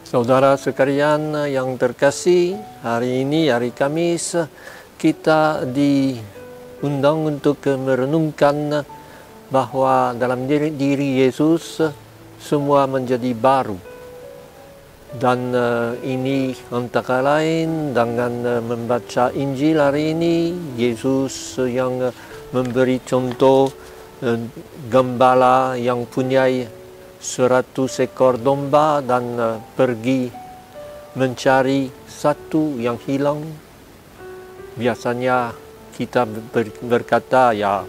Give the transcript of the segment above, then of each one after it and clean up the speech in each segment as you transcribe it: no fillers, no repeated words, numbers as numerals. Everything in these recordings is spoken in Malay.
Saudara sekalian yang terkasih, hari ini, hari Kamis, kita diundang untuk merenungkan bahwa dalam diri Yesus semua menjadi baru. Dan ini antara lain dengan membaca Injil hari ini, Yesus yang memberi contoh gembala yang punya 100 ekor domba dan pergi mencari satu yang hilang. Biasanya kita berkata ya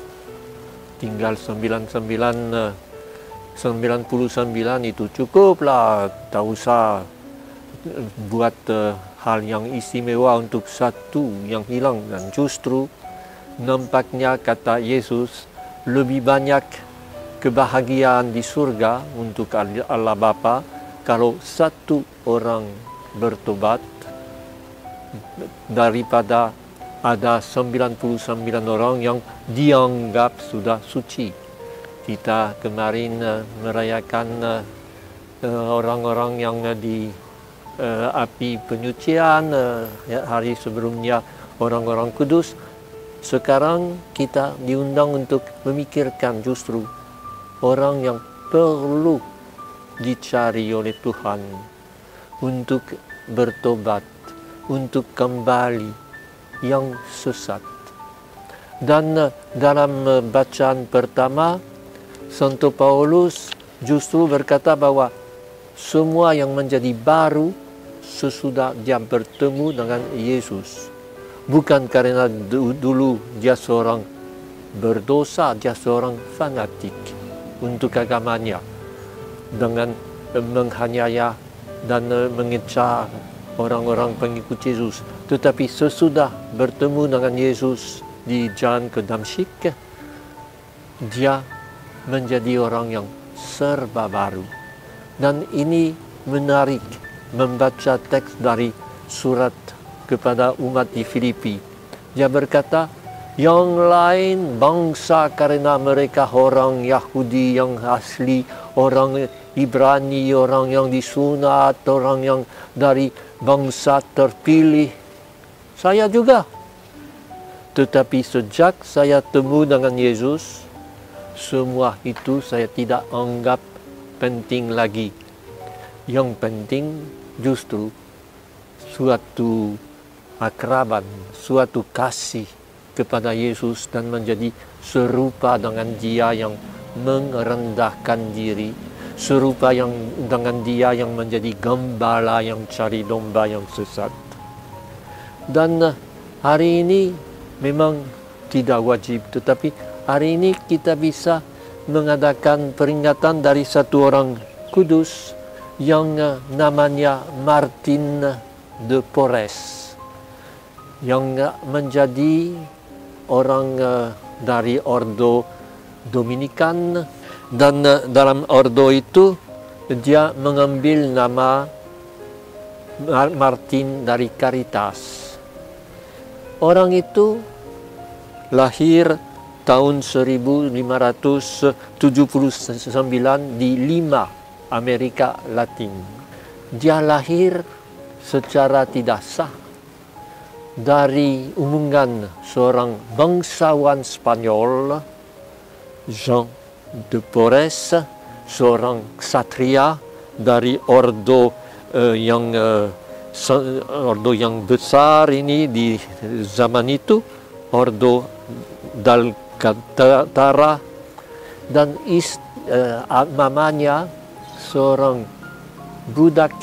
tinggal 99 itu cukuplah, tak usah buat hal yang istimewa untuk satu yang hilang. Dan justru nampaknya kata Yesus lebih banyak kebahagiaan di surga untuk Allah Bapa kalau satu orang bertobat daripada ada 99 orang yang dianggap sudah suci. Kita kemarin merayakan orang-orang yang di api penyucian, hari sebelumnya orang-orang kudus. Sekarang kita diundang untuk memikirkan justru orang yang perlu dicari oleh Tuhan untuk bertobat, untuk kembali yang sesat. Dan dalam bacaan pertama, Santo Paulus justru berkata bahwa semua yang menjadi baru sesudah dia bertemu dengan Yesus. Bukan karena dulu dia seorang berdosa, dia seorang fanatik untuk agamanya, dengan menghaniaya dan mengejar orang-orang pengikut Yesus. Tetapi sesudah bertemu dengan Yesus di jalan ke Damsyik, dia menjadi orang yang serba baru. Dan ini menarik membaca teks dari surat kepada umat di Filipi. Dia berkata, yang lain bangsa karena mereka orang Yahudi yang asli, orang Ibrani, orang yang disunat, orang yang dari bangsa terpilih. Saya juga. Tetapi sejak saya temu dengan Yesus, semua itu saya tidak anggap penting lagi. Yang penting justru suatu akraban, suatu kasih kepada Yesus dan menjadi serupa dengan Dia yang merendahkan diri, serupa dengan Dia yang menjadi gembala yang cari domba yang sesat. Dan hari ini memang tidak wajib, tetapi hari ini kita bisa mengadakan peringatan dari satu orang kudus yang namanya Martin de Porres, yang menjadi orang dari Ordo Dominikan, dan dalam ordo itu dia mengambil nama Martin dari Caritas. Orang itu lahir tahun 1579 di Lima, Amerika Latin. Dia lahir secara tidak sah dari ungungan seorang bangsawan Spanyol, Jean de Porres, seorang ksatria dari ordo yang besar ini di zaman itu, ordo Dalgatara, dan mamanya seorang budak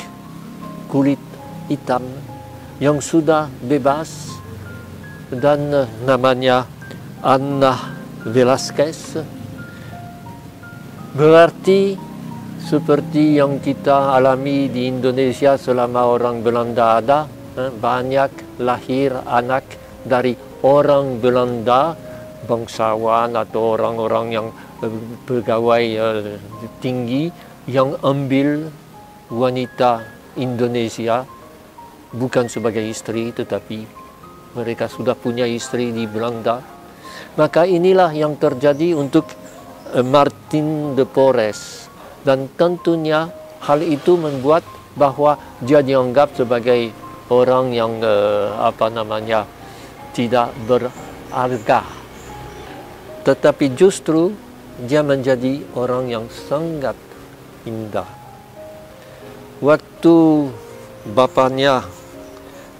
kulit hitam yang sudah bebas, dan namanya Ana Velasquez. Berarti seperti yang kita alami di Indonesia selama orang Belanda ada, banyak lahir anak dari orang Belanda, bangsawan atau orang-orang yang pegawai tinggi, yang ambil wanita Indonesia bukan sebagai istri, tetapi mereka sudah punya istri di Belanda. Maka inilah yang terjadi untuk Martin de Porres. Dan tentunya hal itu membuat bahwa dia dianggap sebagai orang yang tidak berharga. Tetapi justru dia menjadi orang yang sangat indah. Waktu bapaknya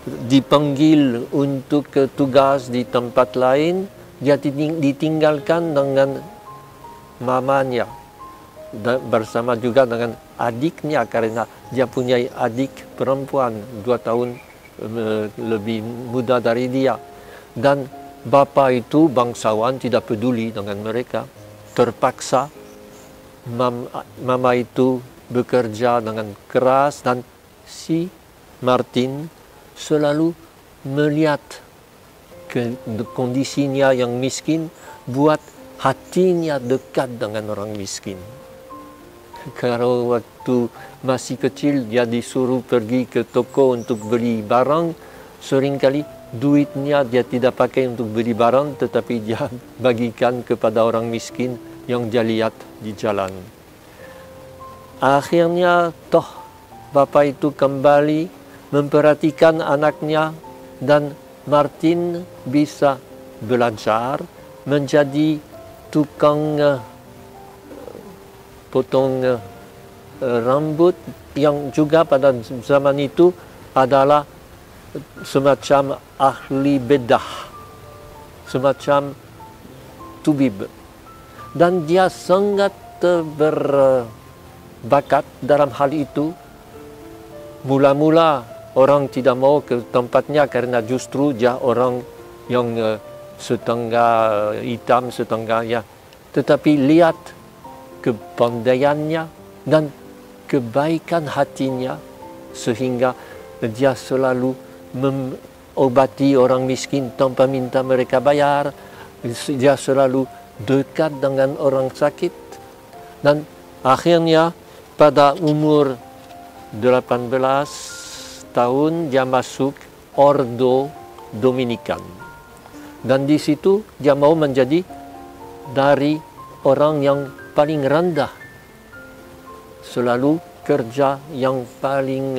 dipanggil untuk tugas di tempat lain, dia ditinggalkan dengan mamanya bersama juga dengan adiknya, karena dia punya adik perempuan 2 tahun lebih muda dari dia. Dan bapa itu bangsawan, tidak peduli dengan mereka. Terpaksa mama itu bekerja dengan keras, dan si Martin selalu melihat kondisinya yang miskin, buat hatinya dekat dengan orang miskin. Kalau waktu masih kecil dia disuruh pergi ke toko untuk beli barang, seringkali duitnya dia tidak pakai untuk beli barang, tetapi dia bagikan kepada orang miskin yang dia lihat di jalan. Akhirnya toh bapak itu kembali memperhatikan anaknya, dan Martin bisa belajar menjadi tukang potong rambut, yang juga pada zaman itu adalah semacam ahli bedah, semacam tubib. Dan dia sangat berbakat dalam hal itu. Mula-mula orang tidak mau ke tempatnya karena justru dia orang yang setengah hitam, setengah ya. Tetapi lihat kepandaiannya dan kebaikan hatinya, sehingga dia selalu mengobati orang miskin tanpa minta mereka bayar. Dia selalu dekat dengan orang sakit. Dan akhirnya pada umur 18 tahun dia masuk Ordo Dominikan. Dan di situ dia mau menjadi dari orang yang paling rendah, selalu kerja yang paling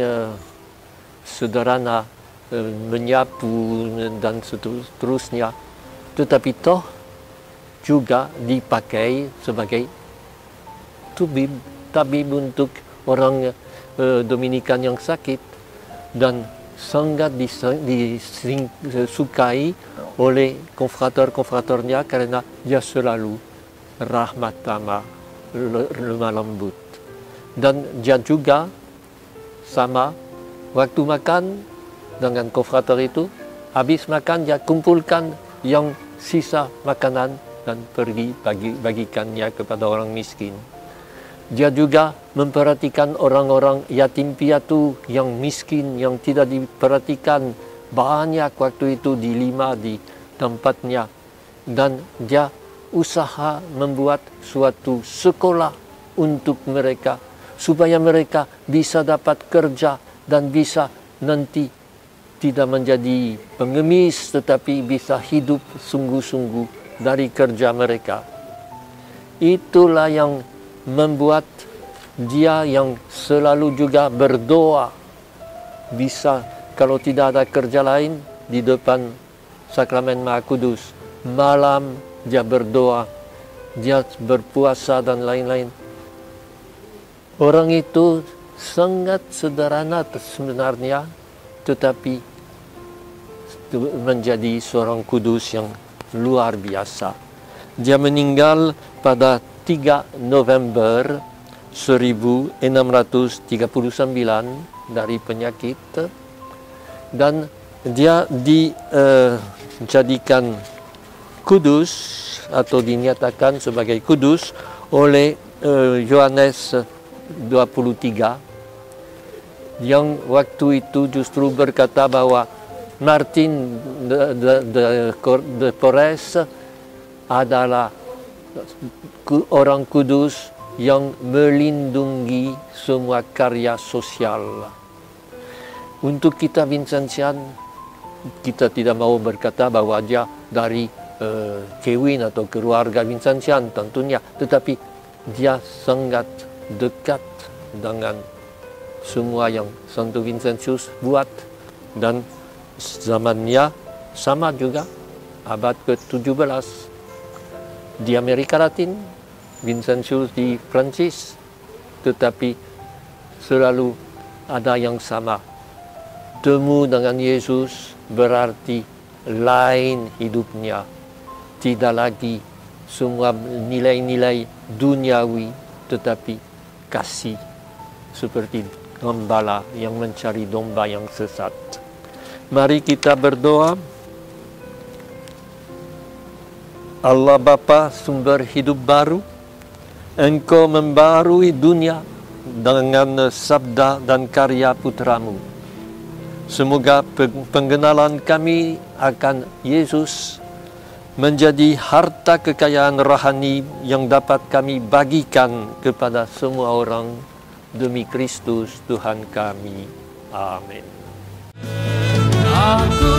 sederhana, menyapu dan seterusnya. Tetapi toh juga dipakai sebagai tabib untuk orang Dominikan yang sakit, dan sangat disukai oleh konfrator-konfratornya karena dia selalu rahmat tamah, lemah lembut. Dan dia juga sama, waktu makan dengan konfrator itu, habis makan dia kumpulkan yang sisa makanan dan pergi bagikannya kepada orang miskin. Dia juga memperhatikan orang-orang yatim piatu yang miskin, yang tidak diperhatikan banyak waktu itu di tempatnya. Dan dia usaha membuat suatu sekolah untuk mereka, supaya mereka bisa dapat kerja dan bisa nanti tidak menjadi pengemis, tetapi bisa hidup sungguh-sungguh dari kerja mereka. Itulah yang membuat dia yang selalu juga berdoa, bisa kalau tidak ada kerja lain di depan Sakramen Maha Kudus, malam dia berdoa, dia berpuasa dan lain-lain. Orang itu sangat sederhana sebenarnya, tetapi menjadi seorang kudus yang luar biasa. Dia meninggal pada 3 November 1639 dari penyakit, dan dia dijadikan kudus atau dinyatakan sebagai kudus oleh Yohanes 23, yang waktu itu justru berkata bahwa Martin de Porres adalah orang kudus yang melindungi semua karya sosial. Untuk kita Vincentian, kita tidak mau berkata bahwa dia dari Kewin atau keluarga Vincentian tentunya, tetapi dia sangat dekat dengan semua yang Santo Vincentius buat. Dan zamannya sama juga, abad ke-17 di Amerika Latin, Vincentius di Prancis, tetapi selalu ada yang sama. Temu dengan Yesus berarti lain hidupnya, tidak lagi semua nilai-nilai duniawi, tetapi kasih seperti gembala yang mencari domba yang sesat. Mari kita berdoa. Allah Bapa, sumber hidup baru, Engkau membarui dunia dengan sabda dan karya putramu. Semoga pengenalan kami akan Yesus menjadi harta kekayaan rohani yang dapat kami bagikan kepada semua orang demi Kristus Tuhan kami. Amin. Aku